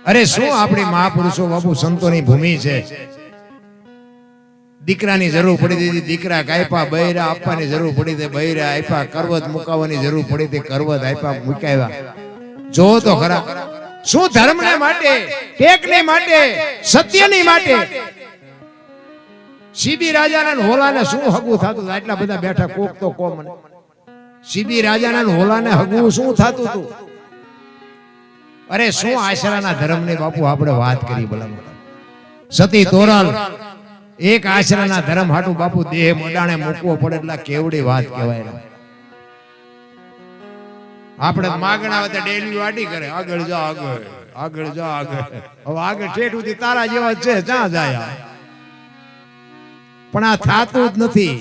અરે શું આપણી મહાપુરુષો બાપુ સંતોની ભૂમિ છે. દીકરાની જરૂર પડી હતી, દીકરા કાપ્યા. બૈરા આપવાની જરૂર પડી હતી, બૈરા આપ્યા. કરવત મુકાવવાની જરૂર પડી હતી, કરવત આપ્યા, મુકાવ્યા. જો તો ખરા શું ધર્મને માટે, ટેકને માટે, સત્યની માટે સીબી રાજાના હોલાને શું હગું થતું? આટલા બધા બેઠા કોક તો કો મને. સીબી રાજાના હોલાને હગું શું થતું હતું? અરે શું આશરાના ધર્મની બાપુ આપણે વાત કરી. ભલા સતી તોરલ એક આશરાના ધર્મ હાટું બાપુ દેહ મોડાણે મૂકવો પડે એટલે કેવડી વાત કહેવાય. આપણે માગણા વખતે ડેલી વાટી કરે, આગળ જા, આગળ આગળ જા, આગળ. હવે આગળ ઠેઠ સુધી તારા જેવા છે, જ્યાં જાય. પણ આ થાતું જ નથી.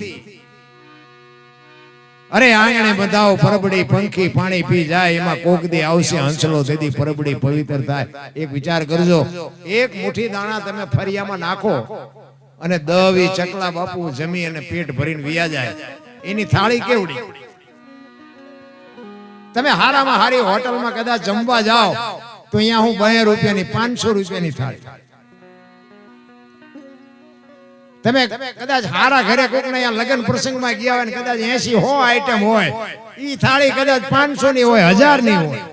અરે આંગણે બધાઓ પરબડી પંખી પાણી પી જાય, એમાં કોક દી આવશે હંસલો, તેથી પરબડી પવિત્ર થાય. એક વિચાર કરજો, એક મુઠ્ઠી દાણા તમે ફરિયામાં નાખો અને દવી ચકલા બાપુ જમી અને પેટ ભરીને વિયા જાય. એની થાળી કેવડી? તમે હારામાં હારી હોટલમાં કદાચ જમવા જાઓ તો અહીંયા હું 2 રૂપિયાની 500 રૂપિયાની થાળી. તમે કદાચ હારા ઘરે કોકને અહીંયા લગ્ન પ્રસંગમાં ગયા હોય ને કદાચ 80-100 આઈટમ હોય, ઈ થાળી કદાચ 500 ની હોય, 1000 ની હોય.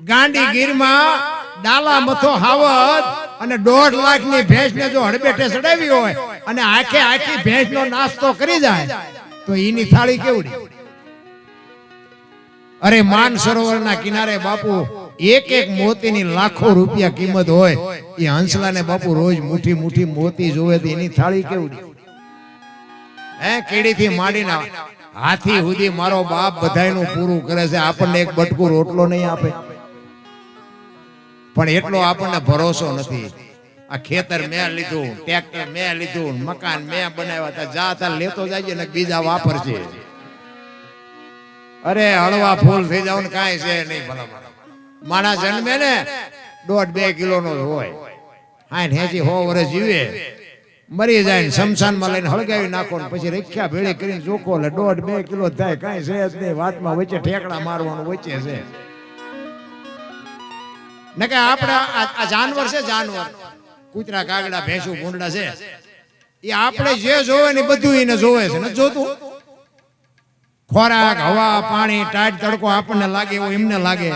ગાંડી ગીરમાં ડાલા મથો હાવત અને 1.5 લાખની ભેંસને જો હડબેઠે ચડાવી હોય અને આખી ભેંસનો નાસ્તો કરી જાય તો એની થાળી કેવડી? અરે માન સરોવરના કિનારે બાપુ એક મોતીની લાખો રૂપિયા કિંમત હોય. એ હંસલાને બાપુ રોજ મુઠ્ઠી મુઠ્ઠી મોતી જોવે તો એની થાળી કેવડી? કીડીથી માંડીને હાથી સુધી મારો બાપ બધાયનું પૂરું કરે છે. આપણને એક બટકું રોટલો નહીં આપે, પણ એટલો આપણને ભરોસો નથી. આ ખેતર મેં લીધું, ટ્રેક્ટર મેં લીધું, મકાન મેં બનાવ્યા, જા તાર લેતો જાય ને બીજા વાપરશે. અરે હળવા ફૂલ થઈ જાવ ને કાંઈ છે નહીં. ભલા માણસ જન્મે ને 1.5-2 કિલો નો હોય, 60-100 વર્ષ જીવે, મરી જાય ને શમશાનમાં લઈને હળગાવી નાખો ને પછી રેખ્યા ભેળી કરીને જોખો એટલે 1.5-2 કિલો થાય. કાંઈ છે જ નહીં. વાતમાં વચ્ચે ઠેકડા મારવાનું વચ્ચે છે ને કે આપણે આ જાનવર છે, જાનવર કૂતરા કાગડા ભેંસું ભૂંડડા છે, એ આપણે જે જોવે ને બધું એને જોવે છે. ને જોતું ખોરાક, હવા, પાણી, ટાઢ તડકો આપણને લાગે એવું એમને લાગે,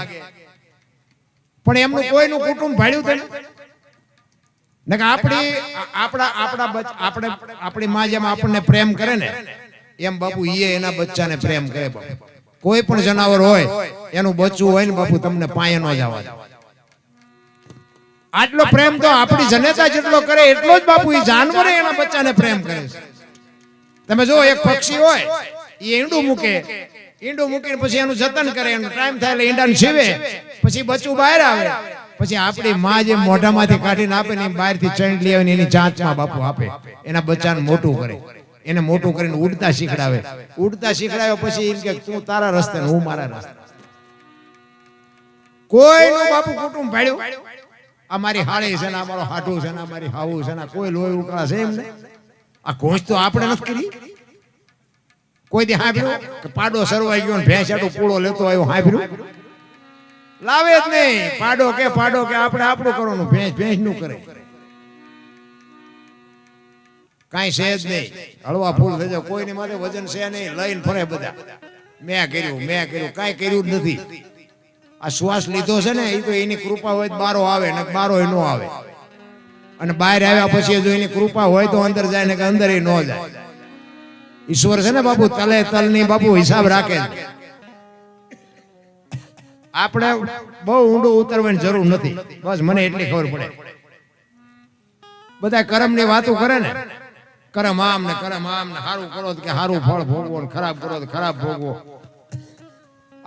પણ એમનું કોઈનું કુટુંબ ભાડ્યું તો ને કે આપણી માં જેમ આપણને પ્રેમ કરે ને એમ બાપુ એ એના બચ્ચાને પ્રેમ કરે. કોઈ પણ જનાવર હોય એનું બચ્ચું હોય ને બાપુ તમને પાયે નો જવા દે. આટલો પ્રેમ તો આપણી જનતા જેટલો કરે એટલો જ બાપુ એ જાનવર એના બચ્ચાને પ્રેમ કરે છે. તમે જો એક પક્ષી હોય એ ઈંડું મૂકીને પછી એનું જતન કરે, એનો ટાઈમ થાય એટલે ઈંડાને સીવે, પછી બચ્ચું બહાર આવે, પછી આપણી માં જે મોઢામાંથી કાઢીને આપે ને બહારથી ચણ લઈ આવીને એની ચાંચમાં બાપુ આપે, એના બચ્ચાને મોટું કરે, એને મોટું કરીને ઉડતા શીખડાવે. પછી એમ કે તું તારા રસ્તે ને હું મારા રસ્તે. કોઈનું બાપુ કુટુંબ ભાડ્યું? અમારી હાળી છે ને, અમારો હાટું છે ને, અમારી હાવું છે ને, કોઈ લોહી ઉકળા છે એમ ને? આ ઘોષ તો આપણે નથી કરી. કોઈ દી હાંભળ્યું કે પાડો સરવાઈ ગયો ને ભેંસ આટલું પૂળો લેતો આવ્યો? હાંભળ્યું? લાવે જ નહીં. પાડો કે આપણે આપણું કરવાનું, ભેંસ નું કરે. કાંઈ છે જ નહીં. હળવા ફૂલ થઈ જાય, કોઈની માથે વજન છે નહીં, લઈને ફરે બધા. મેં કર્યું, કાંઈ કર્યું જ નથી. આ શ્વાસ લીધો છે ને એ તો એની કૃપા હોય બારો આવે ને બારો ન આવે, અને બહાર આવ્યા પછી જો એની કૃપા હોય તો અંદર જાય ને કે અંદર ન જાય. ઈશ્વર છે ને બાપુ તલે તલની બાપુ હિસાબ રાખે. આપણે બહુ ઊંડું ઉતરવાની જરૂર નથી, બસ મને એટલી ખબર પડે. બધા કર્મની વાતો કરે ને, કર્મ આમ ને સારું કરો કે સારું ફળ ભોગવો ને ખરાબ કરો તો ખરાબ ભોગવો.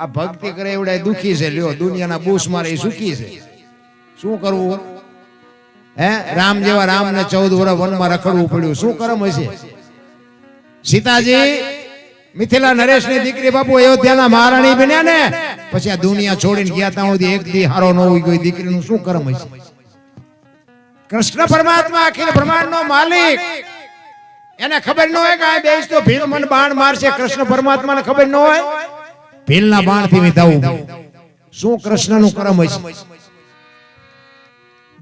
આ ભક્તિ કરે એવડા દુખી છે. લ્યો દુનિયાના બૂસ મારે એ સુખી છે. શું કરવું? રામ જેવા રામને 14 વર્ષ વનમાં રખડવું પડ્યું. શું કર્મ હશે? સીતાજી મિથિલા નરેશની દીકરી બાપુ અયોધ્યાના મહારાણી બન્યા ને પછી આ દુનિયા છોડીને ગયા ત્યાં સુધી એક દી હારો ન હોય કોઈ દીકરીનું શું કર્મ હશે? કૃષ્ણ પરમાત્મા અખિલ બ્રહ્માંડનો માલિક, એને ખબર ન હોય કે આ બેસ તો ભીલ મને બાણ મારશે. કૃષ્ણ પરમાત્માને ખબર ન હોય ભીલના બાણથી વિધાવું. શું કૃષ્ણનું કર્મ હશે?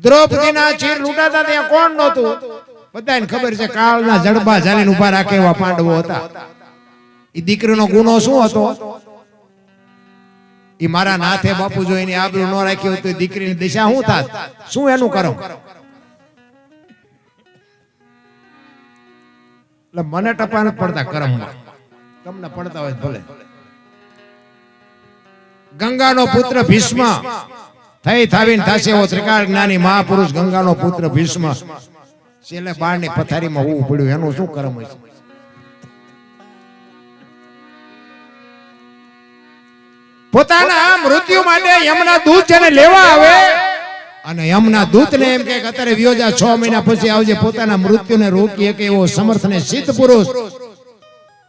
દ્રૌપદીના ચીર લૂંટાતા ત્યાં કોણ નહોતું? બધાને ખબર છે, કાળના જડબા ઝાલીને ઉભા રાખે એવા પાંડવો હતા. એ દીકરીનો ગુનો શું હતો? એ મારા નાથે બાપુ જો એની આબરૂ ન રાખી હોય તો દીકરીની દિશા શું થાત? શું એનું કરમ? એટલે મને ટપા નથી પડતા કરમમાં, તમને પડતા હોય ભલે. ગંગાનો પુત્ર ભીષ્મ થઈ થાવીને થશે એવો ત્રિકાળ જ્ઞાની મહાપુરુષ ગંગાનો પુત્ર ભીષ્મ છેલ્લે બાળની પથારીમાં હોવું પડ્યું, એનું શું કરમ હોય? પોતાના મૃત્યુ માટે યમના દૂત જેને લેવા આવે અને યમના દૂતને એમ કે અત્યારે વિયોજા 6 મહિના પછી આવજે, પોતાના મૃત્યુને રોકી શકે એવો સમર્થ ને સિદ્ધ પુરુષ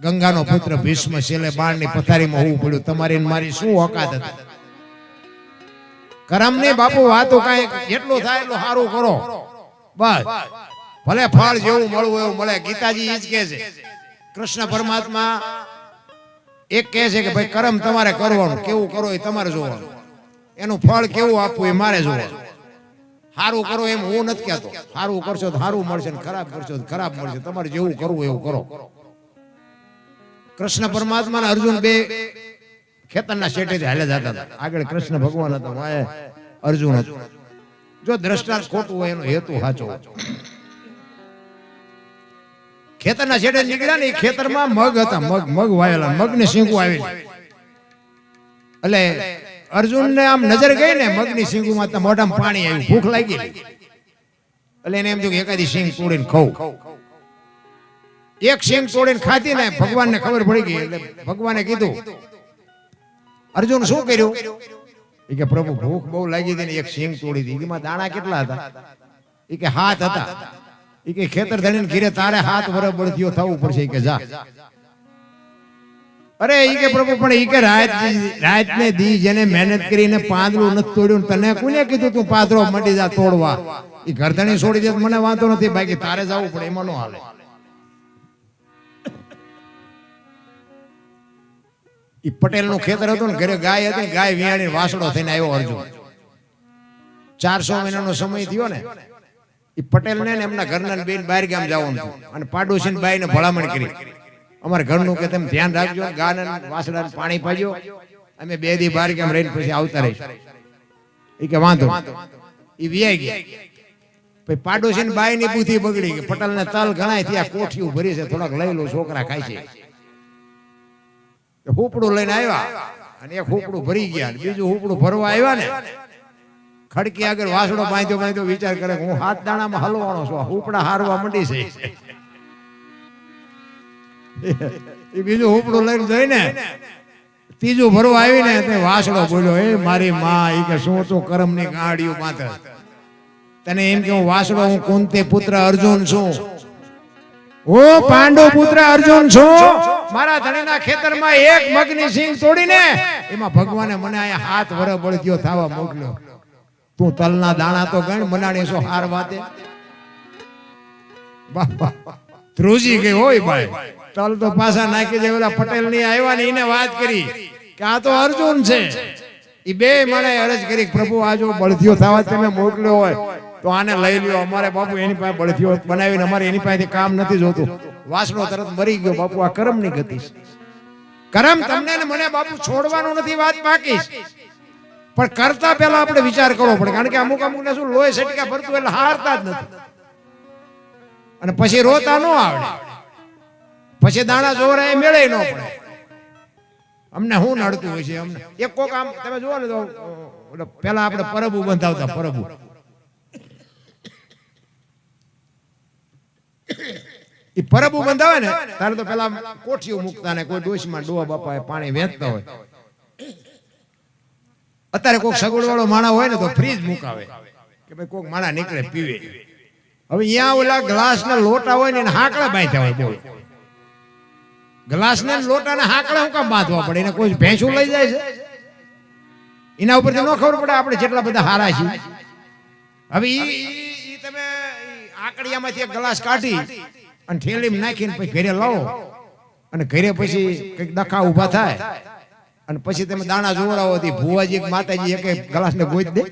ગંગાનો પુત્ર ભીષ્મ છેલ્લે બાણની પથારીમાં હોવું પડ્યું. તમારી મારી શું ઓકાત હતી? કરમ ની બાપુ વાતો કાંઈ જેટલું થાય એટલું સારું કરો, બસ. ભલે ફળ જેવું મળવું એવું મળે. ગીતાજી ઈ જ કહે છે. કૃષ્ણ પરમાત્મા એક કહે છે કે ભાઈ કરમ તમારે કરવાનું, કેવું કરો એ તમારે જોવાનું, એનું ફળ કેવું આપવું એ મારે જોવાનું. સારું કરો એમ હું નથી કહેતો, સારું કરશો તો સારું મળશે, ખરાબ કરશો તો ખરાબ મળશે. તમારે જેવું કરવું એવું કરો. કૃષ્ણ પરમાત્મા અને અર્જુન બે ખેતરના શેઠેથી હાલે જતા હતા. આગળ કૃષ્ણ ભગવાન હતા, વાય અર્જુન હતો. જો દ્રષ્ટાંત ખોટું હોય એનો હેતુ સાચો હોય. ખેતરના શેઠે નીકળ્યા ને, ખેતરમાં મગ હતા, મગ વાયેલા, મગને શીંગું આવેલી. એટલે અર્જુનને આમ નજર ગઈ ને મગની શીંગુમાં, તો મોઢામાં પાણી આવ્યું, ભૂખ લાગી. એટલે એને એમ થયું કે એકાદી શીંગ તોડીને ખાઉં. એક શીંગ તોડીને ખાધી ને ભગવાનને ખબર પડી ગઈ. એટલે ભગવાને કીધું, અર્જુન શું કર્યું? એ કે પ્રભુ ભૂખ બહુ લાગી હતી ને એક શીંગ તોડી હતી. એમાં દાણા કેટલા હતા? એ કે 7 હતા. એ કે ખેતર ધણીને ઘીરે તારે 7 વર્ષ બળદિયો થવું પડશે. કે જા. અરે એ કે પ્રભુ પણ એ કે રાત ને દી જેને મહેનત કરીને પાંદડું નથી તોડ્યું, તને કોને કીધું તું પાદરો મંડી જા તોડવા? એ ઘરધણી છોડી દે મને વાંધો નથી, બાકી તારે જવું પડે, એમાં નો હાલે. એ પટેલ નું ખેતર હતું ને, ઘરે ગાય હતી, ગાય વિયાણી વાસડો થઈને આવ્યો અર્જુન. 400 મહિનાનો સમય થયો ને, એ પટેલ ને એમના ઘરના બેન બહાર ગામ જવાનું અને પાડોશી બાઈ ને ભલામણ કરી, અમારા ઘરનું કે તમે ધ્યાન રાખજો, ગાને વાસડા પાણી પાજો, અમે 2 દી બહાર ગામ રહીને પછી આવતા રહીશું. એ કે વાંધો. એ વિયાઈ ગયા. પછી પાડોશી બાઈ ની બુદ્ધિ બગડી ગઈ. પટેલ ને તલ ઘણાય થયા, કોઠિયું ભરી છે, થોડાક લઈ લો, છોકરા ખાય છે. હુપડું લઈને આવ્યા અને એક હુપડું ભરી ગયા, બીજું હુપડું ભરવા આવ્યા ને, ખડકી આગળ વાસડો બાંધ્યો વિચાર કરે હું 7 દાણામાં હલવાનો છું, હુપડા હારવા મંડી છે. એ બીજું હુપડું લઈને જઈને ત્રીજું ભરવા આવીને તે વાસડો બોલ્યો, એ મારી માં, એ કે શું તું કરમની ગાડીઓ માથે? તને એમ કે હું વાસડો, હું કુંતી પુત્ર અર્જુન છું, હું પાંડુ પુત્ર અર્જુન છું. મારા ધણીના ખેતરમાં એક મગની સિંગ તોડીને એમાં ભગવાને મને અહીંયા 7 વર્ષ બળદિયો થવા મોકલ્યો. તું તલના દાણા તો ગણ, મનાણી છો હાર વાતે. બાપા ધ્રુજી ગઈ હોય ભાઈ, તલ તો પાછા નાખી દે. ઓલા પટેલ ની આવ્યા ને એને વાત કરી કે આ તો અર્જુન છે. એ બે મને અરજ કરી, પ્રભુ આ જો બળદિયો થવા તમે મોકલ્યો હોય તો આને લઈ લ્યો. અમારે બાપુ એની પાસે બળદિયો બનાવીને અમારે એની પાસેથી કામ નથી જોતું. વાસણો તરત મરી ગયો. બાપુ આ કરમ ની ગતિ છે. કરમ તમને ને મને બાપુ છોડવાનું નથી, વાત બાકી. પણ કરતા પહેલા આપણે વિચાર કરવો પડે, કારણ કે અમુક ને શું લોહી સટકા ભરતું એટલે હારતા જ નથી, અને પછી રોતા ન આવડે, પછી દાણા જોવરાય મેળે ન પડે. અમને શું નડતું હોય છે? અમને એક કોક આમ તમે જુઓ ને તો પેલા આપણે પરબુ બંધાવતા, પરબુ એ પરબુ બંધાવે ને તારે તો પેલા કોઠીઓ મૂકતા ને કોઈ ડોશીમાં ડોવા બાપા પાણી વેચતા હોય. અત્યારે કોઈક સગવડ વાળો માણા હોય ને તો ફ્રીજ મુકાવે કે ભાઈ કોઈક માણા નીકળે પીવે. હવે અહીંયા ઓલા ગ્લાસ ના લોટા હોય ને હાકડા બાંધ્યા હોય. બોલો, ગ્લાસ ને લોટા ના હાકડા હું કામ બાંધવા પડે? એને કોઈ ભેંસું લઈ જાય છે? એના ઉપરથી ન ખબર પડે આપણે જેટલા બધા હારા છીએ. હવે ઈ તમે આકડિયામાંથી એક ગ્લાસ કાઢી અને થેલીમાં નાખીને પછી ઘરે લાવો, અને ઘરે પછી કઈક ડખા ઉભા થાય, અને પછી તમે દાણા જોવડાવો હતી ભુવાજી માતાજી એક ગ્લાસ ને ગોઈ દે.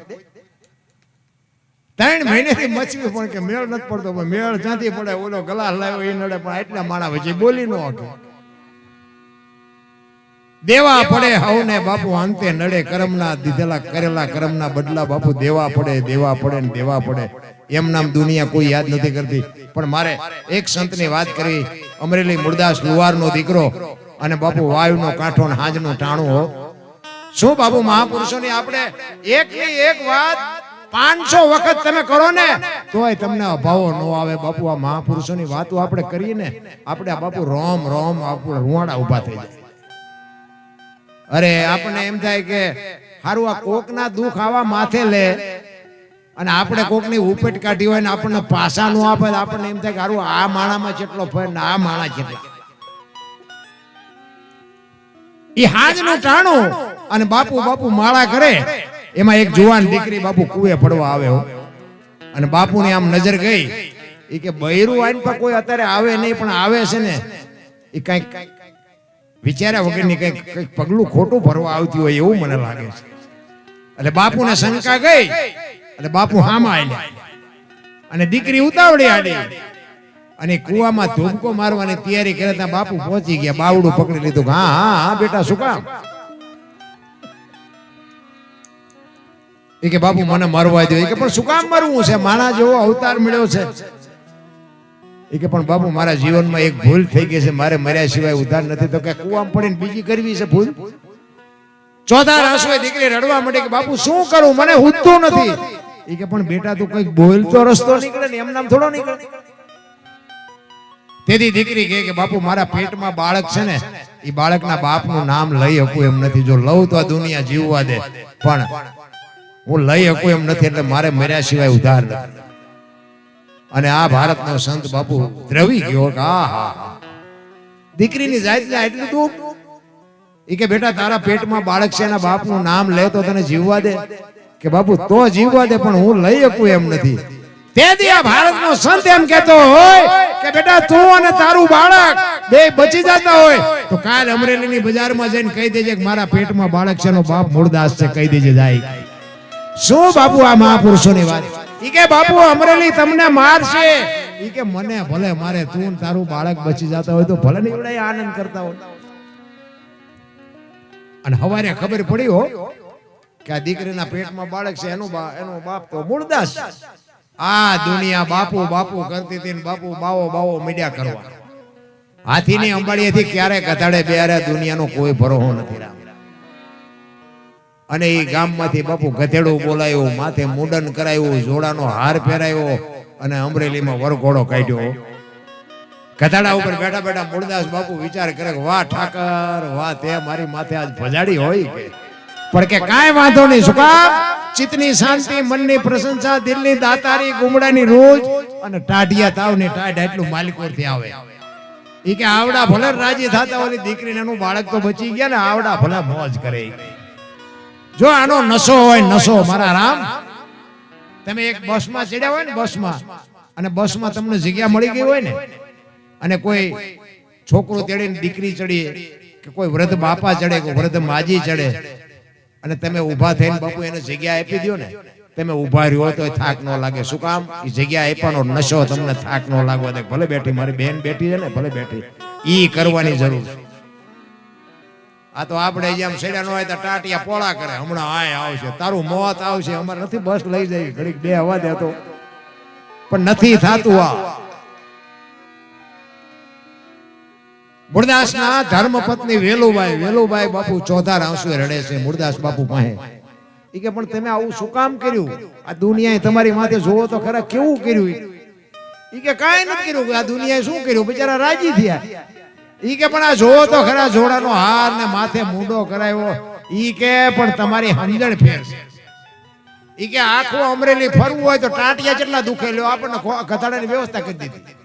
3 મહિનેથી મચવી પણ કે મેળ નથી પડતો. મેળ જ્યાંથી પડે ઓલો ગલાસ લાવ્યો એ નડે, પણ એટલા માણા વચ્ચે બોલી ન શકે. દેવા પડે હવને બાપુ અંતે નડે, કર્મના દીધેલા કરેલા કર્મના બદલા બાપુ દેવા પડે ને દેવા પડે. એમ નામ દુનિયા કોઈ યાદ નથી કરતી. પણ મારે એક સંતની વાત કરવી. અમરેલી મુરદાસ લુવારનો દીકરો અને બાપુ વાયુનો કાંઠો ને હાંજનું ટાણું હો. શું બાપુ મહાપુરુષોની આપણે એકની એક વાત 500 વખત તમે કરો ને તોય તમને અભાવો ન આવે. બાપુ આ મહાપુરુષોની વાતો આપણે કરીએ ને, આપણે આ બાપુ રોમ રોમ આપણે રૂવાડા ઉભા થઈ જાય. અરે આપણને એમ થાય કે હારું આ કોકના દુઃખ આવા માથે લે અને આપણે કોકની ઉપેટ કાઢી હોય ને આપણને પાસા નો આપે, આપણને એમ થાય કે હારું આ માણામાં કેટલો ફેર ને આ માણા કેટલા. ઈ હાજનું ટાણું અને બાપુ માળા કરે. એમાં એક જુવાન દીકરી બાપુ કુએ પડવા આવે હો. અને બાપુની આમ નજર ગઈ એ કે બૈરું આઈન પર કોઈ અત્યારે આવે નહીં, પણ આવે છે ને એ કઈક વિચાર્યા વગરની કઈક પગલું ખોટું ભરવા આવતી હોય એવું મને લાગે છે. એટલે બાપુને શંકા ગઈ એટલે બાપુ હામાં આલ્યા અને દીકરી ઉતાવળી આડી અને કુવામાં ધૂમકો મારવાની તૈયારી કરે ત્યાં બાપુ પહોંચી ગયા. બાવડું પકડી લીધું. હા હા હા બેટા શું કામ? એ કે બાપુ મને મરવા દો. એ કે પણ શું કામ મરવું છે? માણા જેવો અવતાર મળ્યો છે. એ કે પણ બાપુ મારા જીવનમાં એક ભૂલ થઈ ગઈ છે, મારે મર્યા સિવાય ઉધાર નથી. તો કે કુવામાં પડીને બીજી કરવી છે ભૂલ? ચોથા રાસોએ દીકરી રડવા માંડી કે બાપુ શું કરું, મને હુજતું નથી. એ કે પણ બેટા તું કઈક બોલ તો રસ્તો નીકળે ને, એમ નામ થોડો નીકળે. તેથી દીકરી કહે કે બાપુ મારા પેટમાં બાળક છે ને, એ બાળકના બાપનું નામ લઈ શકું એમ નથી. જો લઉં તો આ દુનિયા જીવવા દે, પણ હું લઈ શકું એમ નથી, એટલે મારે મર્યા સિવાય ઉધાર નથી. અને આ ભારતનો સંત બાપુ દ્રવી ગયો કે આ દીકરીની જાતના એટલું દુઃખ. એ કે બેટા તારા પેટમાં બાળક છે, એના બાપનું નામ લે તો તને જીવવા દે. કે બાપુ તો જીવવા દે, પણ હું લઈ શકું એમ નથી. તેથી આ ભારતનો સંત એમ કહેતો હોય કે બેટા તું અને તારું બાળક બે બચી જતા હોય તો કાલ અમરેલીની બજારમાં જઈને કહી દેજે કે મારા પેટમાં બાળક છે, એનો બાપ મૂળદાસ છે, કહી દેજે જાય. શું બાપુ આ મહાપુરુષોની વાત. ઈ કે બાપુ અમરેલી તમને મારશે. ઈ કે મને ભલે મારે, તું તારું બાળક બચી જતા હોય તો ભલે નીકળે આનંદ કરતા હોય. અને હવારે ખબર પડી હો કે આ દીકરીના પેટમાં બાળક છે, એનો બાપ તો મૂળદાસ. આ દુનિયા બાપુ બાપુ કરતી હતી ને બાપુ બાવો મીડિયા કરવા. હાથીની અંબાડીએથી ક્યારે કથાડે બેરે દુનિયાનો કોઈ ભરોસો નથી. અને એ ગામમાંથી બાપુ ગધેડું બોલાયું, માથે મુંડન કરાયું, જોડાનો હાર પહેરાયો અને અમરેલીમાં વરઘોડો કાઢ્યો. ગધાડા ઉપર બેઠા બેઠા મૂળદાસ બાપુ વિચાર કરે કે વાહ ઠાકર વાહ, તે મારી માથે આજ ભજાડી હોય કે. પણ કે કાંઈ વાંધો નહીં. શું કામ? ચિત્તની શાંતિ, મનની પ્રશંસા, દિલની દાતારી, ગુમડાની રોજ અને ટાઢિયા તાવની ટાઢ એટલું માલિકોરથી આવે. ઈ કે આવડા ભલે રાજી થતા ઓલી દીકરીને એનું બાળક તો બચી ગયા ને, આવડા ભલે મોજ કરે. જો આનો નશો હોય, નશો મારા રામ. તમે એક બસમાં ચડ્યા હોય ને, બસમાં, અને બસમાં તમને જગ્યા મળી ગઈ હોય ને, અને કોઈ છોકરો તેડીને દીકરી ચડી કે કોઈ વૃદ્ધ બાપા ચડે કે વૃદ્ધ માજી ચડે અને તમે ઊભા થઈને બાપુ એને જગ્યા આપી દો ને, તમે ઊભા રહ્યો તો થાક ન લાગે. શું કામ? એ જગ્યા આપ્યાનો નશો તમને થાક ન લાગવા દે. ભલે બેઠી મારી બેન બેઠી છે ને, ભલે બેઠી, ઈ કરવાની જરૂર છે. આ તો આપણે જેમ સેડા નો હોય તો ટાટિયા પોળા કરે, હમણાં આય આવશે, તારું મોત આવશે, અમારે નથી બસ લઈ જાય ઘડીક બે હવા દે તો, પણ નથી થાતું. આ મૂળદાસના ધર્મપત્ની વેલુબાઈ બાપુ ચોથા રાસુએ રડે છે મૂળદાસ બાપુ પાસે. ઈ કે પણ તમે આવું શું કામ કર્યું? આ દુનિયાએ તમારી માથે જોવો તો ખરા કેવું કર્યું. ઈ કે કાંઈ નથી કર્યું. આ દુનિયાએ શું કર્યું? બિચારા રાજી થયા. ઈ કે પણ આ જોવો તો ખરા, જોડાનો હાર ને માથે મુંડો કરાયો. ઈ કે પણ તમારી સમજણ ફેર છે. ઈ કે આખું અમરેલી ફરવું હોય તો ટાટિયા કેટલા દુખે લ્યો, આપણને ગધાડાની વ્યવસ્થા કરી દીધી.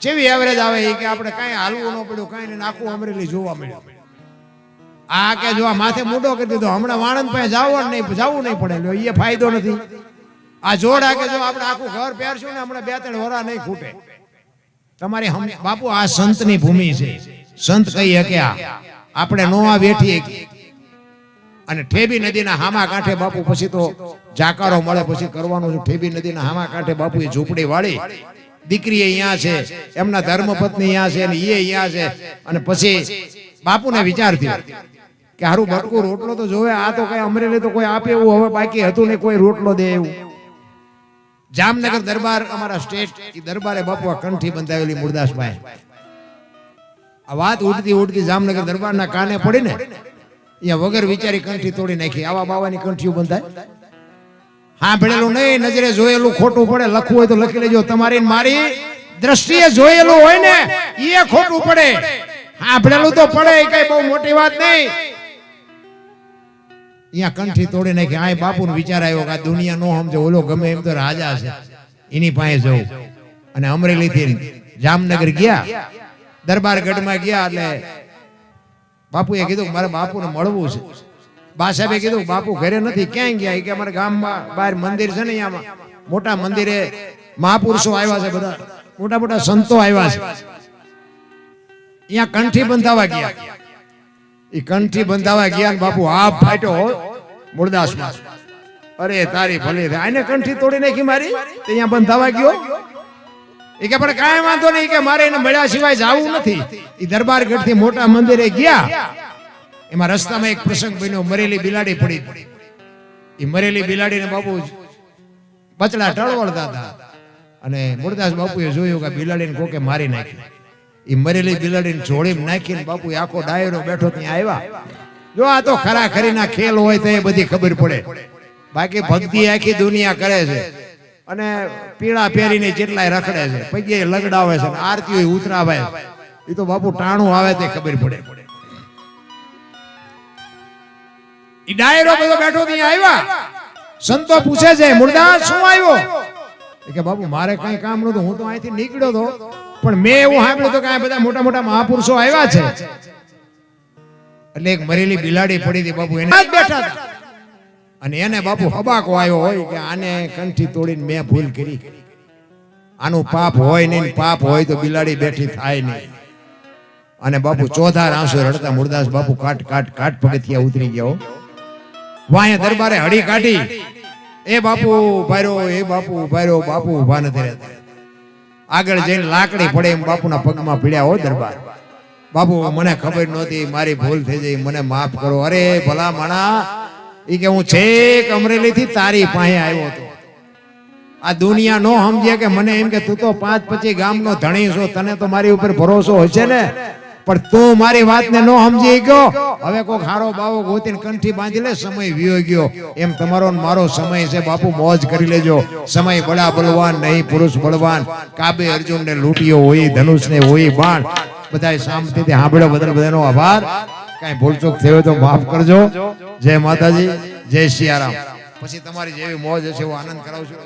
જેવી એવરેજ આવે એ કે આપણે કાંઈ હાલવું ન પડ્યું, કાંઈ નહીં, આખું અમરેલી જોવા મળ્યું. આ કે જો આ માથે મુંડો કરી દીધો, હમણાં વાણંદ પાસે જવું નહીં પડે, એ ફાયદો નથી. આ જોડા કે જો આપણે આખું ઘર પહેરશું ને હમણાં 2-3 વરા નહીં ખૂટે. તમારી બાપુ આ સંતની ભૂમિ છે. સંત કહી શકે આપણે નો આ બેઠી. અને ઠેબી નદીના હામા કાંઠે બાપુ પછી તો જાકારો મળે પછી કરવાનું છે. ઠેબી નદીના હામા કાંઠે બાપુએ ઝૂંપડી વાળી, દીકરી અહીંયા છે, એમના ધર્મપત્ની અહીંયા છે, અને એ અહીંયા છે. અને પછી બાપુને વિચાર થયો કે હારું બટકું રોટલો તો જોવે, આ તો કઈ અમરેલી તો કોઈ આપે એવું હવે બાકી હતું ને કોઈ રોટલો દે એવું. જામનગર દરબાર અમારા સ્ટેટ એ દરબારે બાપુ આ કંઠી બંધાવેલી મુરદાસભાઈ. આ વાત ઉડતી ઉડતી જામનગર દરબારના કાને પડી ને અહીંયા વગર વિચારી કંઠી તોડી નાખી. આવા બાવાની કંઠીઓ બંધાય? હા ભણેલું નહીં, નજરે જોયેલું ખોટું પડે. લખવું હોય તો લખી લેજો. તમારી મારી દ્રષ્ટિએ જોયેલું હોય ને એ ખોટું પડે. હા ભણેલું તો પડે, કઈ બહુ મોટી વાત નહીં. અહીંયા કંઠી તોડી નાખી. આ બાપુનો વિચાર આવ્યો કે આ દુનિયા નો સમજે, ઓલો ગમે એમ તો રાજા છે, એની પાસે જવું. અને અમરેલી થી જામનગર ગયા, દરબાર ગઢમાં ગયા. એટલે બાપુએ કીધું મારે બાપુને મળવું છે. બા સાહેબે કીધું બાપુ ઘરે નથી. ક્યાંય ગયા? કે અમારા ગામમાં બહાર મંદિર છે ને, અહીંયા મોટા મંદિરે મહાપુરુષો આવ્યા છે, બધા મોટા મોટા સંતો આવ્યા છે. અહીંયા કંઠી બંધાવા ગયા. એ કંઠી બંધાવા ગયા ને બાપુ હાફ ફાટ્યો મુરદાસમાં. અરે તારી ભલી આને કંઠી તોડી નાખી મારી, અહીંયા બંધાવા ગયો. એ કે પણ કાંઈ વાંધો નહીં, કે મારે એને મળ્યા સિવાય જવું નથી. એ દરબારગઢ થી મોટા મંદિરે ગયા. એમાં રસ્તામાં એક પ્રસંગ બન્યો, મરેલી બિલાડી પડી. એ મરેલી બિલાડીને બાપુ બચડા ટળવળતા હતા. અને મુરદાસ બાપુએ જોયું કે બિલાડીને કોકે મારી નાખી. એ મરેલી બિલાડીને જોડીમાં નાખીને બાપુ આખો ડાયરો બેઠો ત્યાં આવ્યા. જો આ તો ખરા ખરીના ખેલ હોય તો એ બધી ખબર પડે. બાકી ભક્તિ આખી દુનિયા કરે છે, અને પીળા પહેરીને જેટલાય રખડે છે, પગે લગડાવે છે, આરતીઓ ઉતરાવે. એ તો બાપુ ટાણું આવે તે ખબર પડે. એ ડાયરો બધો બેઠો ત્યાં આવ્યા. સંતો પૂછે છે મુરદાસ શું આવ્યો? કે બાપુ મારે કઈ કામ નતું, હું તો અહીંથી નીકળ્યો હતો, પણ મેં એવું સાંભળ્યું તો કે બધા મોટા મોટા મહાપુરુષો આવ્યા છે. એટલે એક મરેલી બિલાડી પડી હતી બાપુ, એને બેઠા હતા. અને એને બાપુ હબાકો આવ્યો હોય કે આને કંઠી તોડીને મેં ભૂલ કરી. આનું પાપ હોય નહીં, પાપ હોય તો બિલાડી બેઠી થાય નહીં. અને બાપુ ચોધાર આંસુ રડતા મુરદાસ બાપુ કાટ કાટ કાટ પગથિયા ઉતરી ગયો. વાયા દરબારે હડી કાઢી. એ બાપુ ઉભા રહ્યો, એ બાપુ ઉભા રહ્યો. બાપુ ઉભા નથી રહેતા. આગળ જઈને લાકડી પડે એમ બાપુના પગમાં પીડ્યા હો દરબાર. બાપુ મને ખબર નહોતી, મારી ભૂલ થઈ ગઈ, મને માફ કરો. અરે ભલા માણા, એ કે હું છેક અમરેલી થી તારી પાસે આવ્યો હતો. આ દુનિયા નો સમજે કે મને એમ કે તું તો 5-25 ગામનો ધણી છો, તને તો મારી ઉપર ભરોસો હશે ને, પણ તું મારી વાતને નો સમજી ગયો. હવે કોક હારો બાવો ગોતીને કંઠી બાંધી લે, સમય વિયો ગયો. એમ તમારો ને મારો સમય છે બાપુ, મોજ કરી લેજો. સમય બડા બલવાન નહીં, પુરુષ બળવાન. કાબે અર્જુન ને લૂંટ્યો હોય, ધનુષ ને હોય બાણ. બધાય શાંતિથી સાંભળ્યો. બધાનો આભાર. કઈ ભૂલચૂક થયો તો માફ કરજો. જય માતાજી, જય સિયારામ. પછી તમારી જેવી મોજ હશે એવો આનંદ કરાવશું.